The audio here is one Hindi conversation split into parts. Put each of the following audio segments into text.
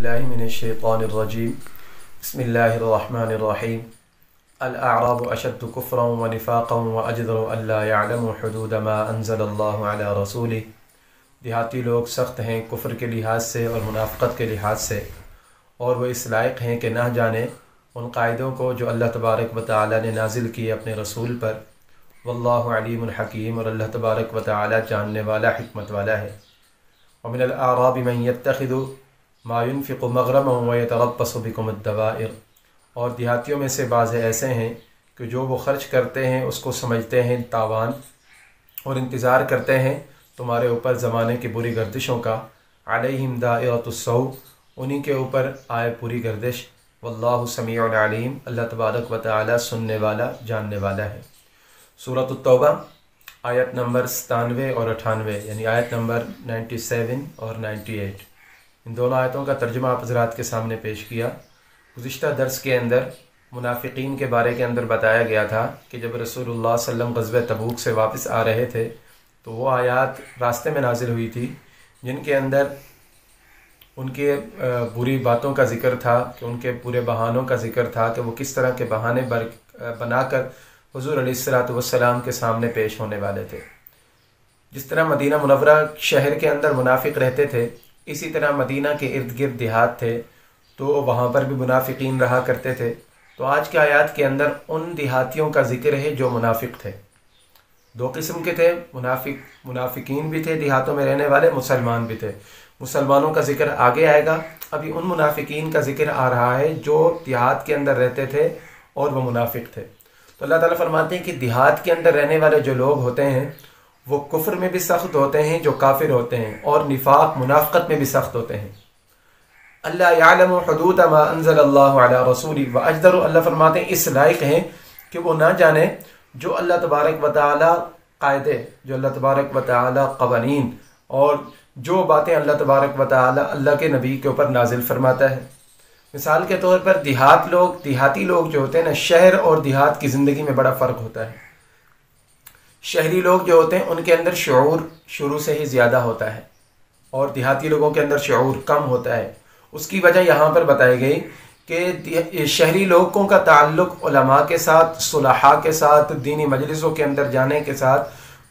बिस्मिल्लाहि मिनश्शैतानिर्रजीम बिस्मिल्लाहिर्रहमानिर्रहीम अल-अअराबु अशद्दु कुफ्रन व निफाक़न व अजदरु अल्ला यअलमु हुदूद मा अंज़लल्लाहु अला रसूलिही। देहाती लोग सख्त हैं कुफ्र के लिहाज से और मुनाफ़क़त के लिहाज से, और वह इस लायक हैं कि ना जाने उन कायदों को जो अल्लाह तबारक व तआला ने नाजिल किए अपने रसूल पर। वल्लाहु अलीमुन हकीम, और अल्लाह तबारक व तआला जानने वाला हिकमत वाला है। व मिनल अअराबि मन यत्तखिज़ु मा युनफ़िक़ु मग़रमन व यतरब्बसु बिकुमुद्दवाइर, और देहातियों में से बाज़ ऐसे हैं कि जो वो ख़र्च करते हैं उसको समझते हैं तावान, और इंतज़ार करते हैं तुम्हारे ऊपर ज़माने की बुरी गर्दिशों का। अलैहिम दाइरतुस्सौ, उन्हीं के ऊपर आए पूरी गर्दिश। वल्लाहु समीउन अलीम, अल्लाह तबारक व तआला सुनने वाला जानने वाला है। सूरत तौबा आयत नंबर 97 और 98, यानी आयत नंबर 97 और 98, इन दोनों आयतों का तर्जुमा आप हज़रात के सामने पेश किया। गुज़िश्ता दर्स के अंदर मुनाफिकीन के बारे के अंदर बताया गया था कि जब रसूलुल्लाह सल्लल्लाहु अलैहि वसल्लम ग़ज़वे तबूक से वापस आ रहे थे तो वो आयत रास्ते में नाजिल हुई थी जिनके अंदर उनके बुरी बातों का ज़िक्र था, कि उनके पूरे बहानों का ज़िक्र था कि वो किस तरह के बहाने बनाकर हुज़ूर अलैहिस्सलातु वस्सलाम के सामने पेश होने वाले थे। जिस तरह मदीना मुनव्वरा शहर के अंदर मुनाफिक रहते थे, इसी तरह मदीना के इर्द गिर्द देहात थे तो वहाँ पर भी मुनाफिकीन रहा करते थे। तो आज के आयत के अंदर उन देहातियों का ज़िक्र है जो मुनाफिक थे। दो किस्म के थे, मुनाफिकीन भी थे देहातों में रहने वाले, मुसलमान भी थे। मुसलमानों का ज़िक्र आगे आएगा, अभी उन मुनाफिकीन का ज़िक्र आ रहा है जो देहात के अंदर रहते थे और वो मुनाफिक थे। तो अल्लाह ताला फरमाते हैं कि देहात के अंदर रहने वाले जो लोग होते हैं वो कुफ्र में भी सख्त होते हैं जो काफिर होते हैं, और निफाक मुनाफ़क़त में भी सख्त होते हैं। अल्ला यअलमु हुदूद मा अंज़लल्लाहु अला रसूलिही व अजदरु, अल्लाह फरमाते हैं इस लायक हैं कि वो ना जाने जो अल्लाह तबारक व तआला कायदे, जो अल्लाह तबारक व तआला क़वानीन, और जो बातें अल्लाह तबारक व तआला अल्लाह के नबी के ऊपर नाजिल फरमाता है। मिसाल के तौर पर देहाती लोग जो होते हैं ना, शहर और देहात की ज़िंदगी में बड़ा फ़र्क होता है। शहरी लोग जो होते हैं उनके अंदर शऊर शुरू से ही ज़्यादा होता है और देहाती लोगों के अंदर शऊर कम होता है। उसकी वजह यहाँ पर बताई गई कि शहरी लोगों का ताल्लुक़ उलमा के साथ, सुलहा के साथ, दीनी मजलिसों के अंदर जाने के साथ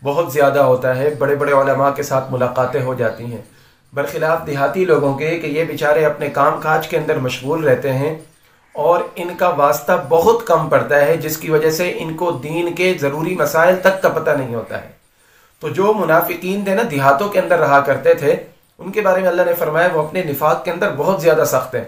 बहुत ज़्यादा होता है। बड़े बड़े उलमा के साथ मुलाकातें हो जाती हैं, बरखिलाफ़ देहाती लोगों के कि ये बेचारे अपने काम काज के अंदर मशगूल रहते हैं और इनका वास्ता बहुत कम पड़ता है, जिसकी वजह से इनको दीन के ज़रूरी मसाइल तक का पता नहीं होता है। तो जो मुनाफिकीन थे ना, देहातों के अंदर रहा करते थे, उनके बारे में अल्लाह ने फरमाया वो अपने निफाक के अंदर बहुत ज़्यादा सख्त हैं।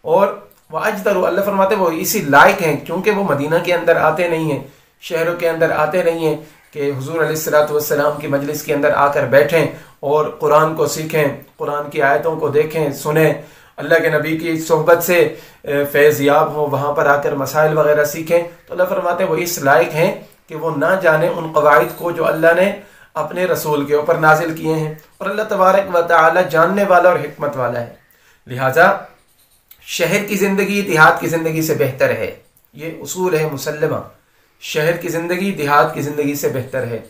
और वह अजदरु, अल्लाह फरमाते वो इसी लायक हैं क्योंकि वो मदीना के अंदर आते नहीं हैं, शहरों के अंदर आते नहीं हैं कि हुज़ूर अलैहिस्सलातु वस्सलाम की मजलिस के अंदर आकर बैठें और कुरान को सीखें, कुरान की आयतों को देखें, सुनें, अल्लाह के नबी की सोहबत से फैज़याब हो, वहाँ पर आकर मसाइल वगैरह सीखें। तो अल्लाह फरमाते हैं वो इस लायक हैं कि वो ना जाने उन कवाइद को जो अल्लाह ने अपने रसूल के ऊपर नाजिल किए हैं। और अल्लाह तबारक व तआला जानने वाला और हिकमत वाला है। लिहाजा शहर की ज़िंदगी देहात की ज़िंदगी से बेहतर है, ये उसूल है मुसल्लमा। शहर की ज़िंदगी देहात की ज़िंदगी से बेहतर है।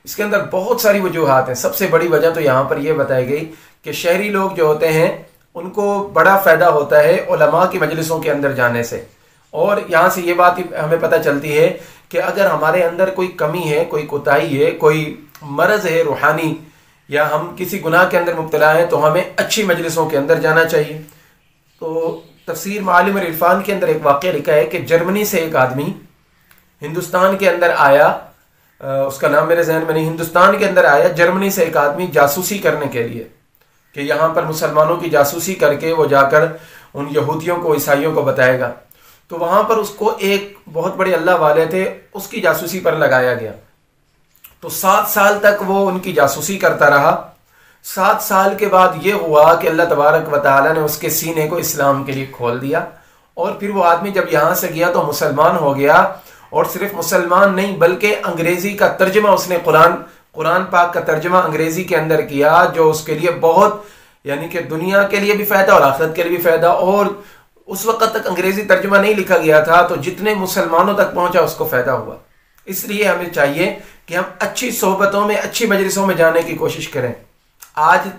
इसके अंदर बहुत सारी वजूहात हैं। सबसे बड़ी वजह तो यहाँ पर यह बताई गई कि शहरी लोग जो होते हैं उनको बड़ा फ़ायदा होता है उलमा की मजलिसों के अंदर जाने से। और यहाँ से ये बात हमें पता चलती है कि अगर हमारे अंदर कोई कमी है, कोई कोताही है, कोई मरज़ है रूहानी, या हम किसी गुनाह के अंदर मुब्तला हैं, तो हमें अच्छी मजलिसों के अंदर जाना चाहिए। तो तफसीर मालिम और इरफान के अंदर एक वाक़या लिखा है कि जर्मनी से एक आदमी हिंदुस्तान के अंदर आया, उसका नाम मेरे जहन में नहीं, हिंदुस्तान के अंदर आया जर्मनी से एक आदमी जासूसी करने के लिए, कि यहाँ पर मुसलमानों की जासूसी करके वो जाकर उन यहूदियों को, ईसाइयों को बताएगा। तो वहाँ पर उसको एक बहुत बड़े अल्लाह वाले थे, उसकी जासूसी पर लगाया गया। तो 7 साल तक वो उनकी जासूसी करता रहा। 7 साल के बाद ये हुआ कि अल्लाह तबारक व तआला ने उसके सीने को इस्लाम के लिए खोल दिया, और फिर वो आदमी जब यहाँ से गया तो मुसलमान हो गया। और सिर्फ मुसलमान नहीं बल्कि अंग्रेज़ी का तर्जमा उसने कुरान पाक का तर्जमा अंग्रेज़ी के अंदर किया, जो उसके लिए बहुत, यानी कि दुनिया के लिए भी फ़ायदा और आखिरत के लिए भी फ़ायदा। और उस वक़्त तक अंग्रेज़ी तर्जमा नहीं लिखा गया था, तो जितने मुसलमानों तक पहुँचा उसको फ़ायदा हुआ। इसलिए हमें चाहिए कि हम अच्छी सोहबतों में, अच्छी मजलिसों में जाने की कोशिश करें। आज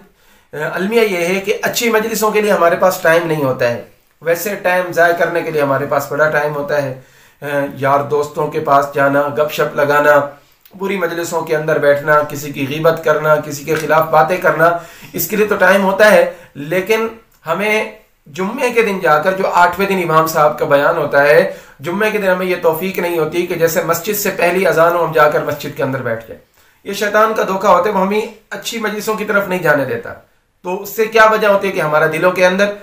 अलमिया ये है कि अच्छी मजलिसों के लिए हमारे पास टाइम नहीं होता है, वैसे टाइम ज़ाय करने के लिए हमारे पास बड़ा टाइम होता है। यार दोस्तों के पास जाना, गपशप लगाना, बुरी मजलिसों के अंदर बैठना, किसी की गीबत करना, किसी के खिलाफ बातें करना, इसके लिए तो टाइम होता है। लेकिन हमें जुम्मे के दिन जाकर, जो 8वें दिन इमाम साहब का बयान होता है, जुम्मे के दिन हमें यह तौफीक नहीं होती कि जैसे मस्जिद से पहली अजान हो हम जाकर मस्जिद के अंदर बैठ जाए। ये शैतान का धोखा होता है, वो हमें अच्छी मजलिसों की तरफ नहीं जाने देता। तो उससे क्या वजह होती है कि हमारा दिलों के अंदर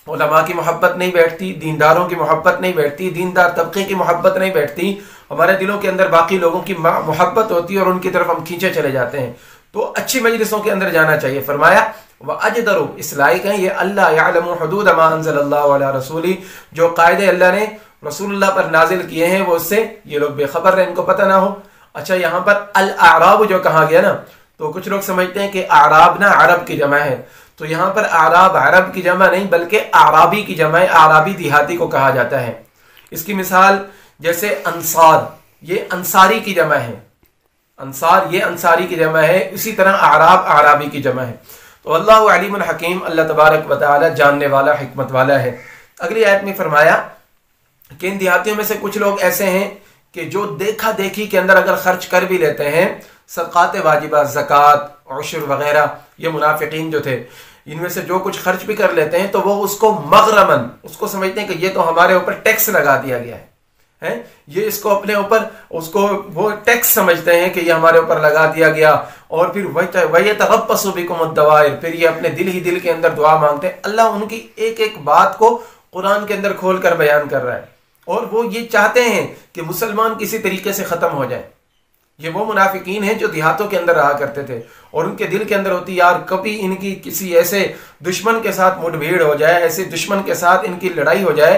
उलमा की मोहब्बत नहीं बैठती, दीनदारों की मोहब्बत नहीं बैठती, दीनदार तबके की मोहब्बत नहीं बैठती। हमारे दिलों के अंदर बाकी लोगों की मोहब्बत होती है और उनकी तरफ हम खींचे चले जाते हैं। तो अच्छी मजलिसों के अंदर जाना चाहिए। फरमाया व अजदरु, इस लायक है ये अल्लाह यअलमु हुदूद मा अंज़लल्लाहु अला रसूली, जो कायदे अल्लाह ने रसूलुल्लाह पर नाजिल किए हैं वो उससे ये लोग बेखबर है, इनको पता ना हो। अच्छा, यहाँ पर अल आराब जो कहा गया ना, तो कुछ लोग समझते हैं कि आराब ना अरब की जमा है, तो यहाँ पर आराब अरब की जमा नहीं बल्कि आराबी की जमा है। आराबी देहाती को कहा जाता है। इसकी मिसाल जैसे अंसार, ये अंसारी की जमा है, अंसार ये अंसारी की जमा है, इसी तरह आराब आराबी की जमा है। तो अल्लाह अलीमुल हकीम, अल्लाह तबारक व तआला जानने वाला, हिकमत वाला है। अगली आयत में फरमाया कि इन देहातियों में से कुछ लोग ऐसे हैं कि जो देखा देखी के अंदर अगर खर्च कर भी लेते हैं, सदक़ात वाजिबा, ज़कात, उशर वगैरह, ये मुनाफिकीन जो थे, इनमें से जो कुछ खर्च भी कर लेते हैं तो वो उसको मगरमन, उसको समझते हैं कि ये तो हमारे ऊपर टैक्स लगा दिया गया है, ये इसको अपने ऊपर, उसको वो टैक्स समझते हैं कि ये हमारे ऊपर लगा दिया गया। और फिर वही तरब्बसु बिकुमुद दवाइर, फिर ये अपने दिल ही दिल के अंदर दुआ मांगते हैं। अल्लाह उनकी एक एक बात को कुरान के अंदर खोल कर बयान कर रहा है, और वो ये चाहते हैं कि मुसलमान किसी तरीके से खत्म हो जाए। ये वो मुनाफिकीन हैं जो देहातों के अंदर रहा करते थे, और उनके दिल के अंदर होती यार कभी इनकी किसी ऐसे दुश्मन के साथ मुठभेड़ हो जाए, ऐसे दुश्मन के साथ इनकी लड़ाई हो जाए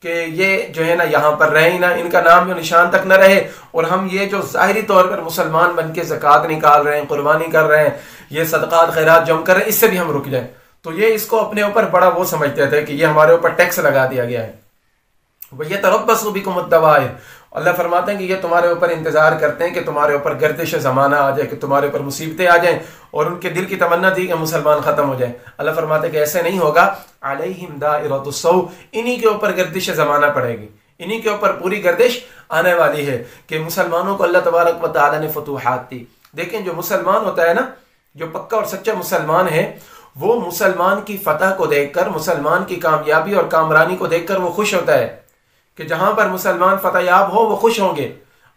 कि ये जो है ना यहाँ पर रहे ही ना, इनका नाम निशान तक न रहे, और हम ये जो ज़ाहिरी तौर पर मुसलमान बन के ज़कात निकाल रहे हैं, कुर्बानी कर रहे हैं, ये सदक़ात खैरात जो हम कर रहे हैं, इससे भी हम रुक जाए। तो ये इसको अपने ऊपर बड़ा वो समझते थे कि ये हमारे ऊपर टैक्स लगा दिया गया है। वही तरब्बसु बिकुमुद दवाइर, अल्लाह फरमाते हैं कि ये तुम्हारे ऊपर इंतजार करते हैं कि तुम्हारे ऊपर गर्दिश ज़माना आ जाए, कि तुम्हारे ऊपर मुसीबतें आ जाएं, और उनके दिल की तमन्ना थी कि मुसलमान ख़त्म हो जाए। अल्लाह फरमाते हैं कि ऐसे नहीं होगा। अलैहिम दाइरतुस्सौ, इन्हीं के ऊपर गर्दिश ज़माना पड़ेगी, इन्हीं के ऊपर पूरी गर्दिश आने वाली है कि मुसलमानों को अल्लाह तबारक व तआला ने फतूहात दी। देखें, जो मुसलमान होता है ना, जो पक्का और सच्चा मुसलमान है, वो मुसलमान की फतह को देखकर, मुसलमान की कामयाबी और कामरानी को देखकर वो खुश होता है कि जहां पर मुसलमान फतहयाब हो वो खुश होंगे।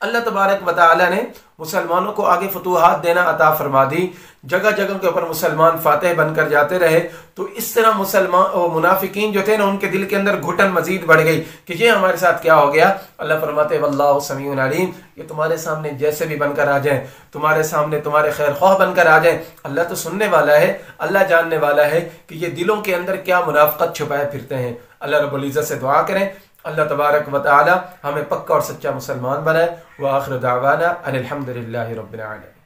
अल्लाह तबारक व तआला ने मुसलमानों को आगे फतूहात देना अता फरमा दी, जगह जगह के ऊपर मुसलमान फातेह बनकर जाते रहे। तो इस तरह मुसलमान और मुनाफिकीन जो थे ना, उनके दिल के अंदर घुटन मजीद बढ़ गई कि ये हमारे साथ क्या हो गया। अल्लाह फरमाते वल्लाहु समीउन अलीम, ये तुम्हारे सामने जैसे भी बनकर आ जाए, तुम्हारे सामने तुम्हारे खैर ख्वाह बनकर आ जाए, अल्लाह तो सुनने वाला है, अल्लाह जानने वाला है कि ये दिलों के अंदर क्या मुनाफिकत छुपाए फिरते हैं। अल्लाह रब्बुल इज्जत से दुआ करें अल्लाह तबारक व तआला हमें पक्का और सच्चा मुसलमान बनाए। व आखिर दावाना अनिल हम्दुलिल्लाहि रब्बिल आलमीन।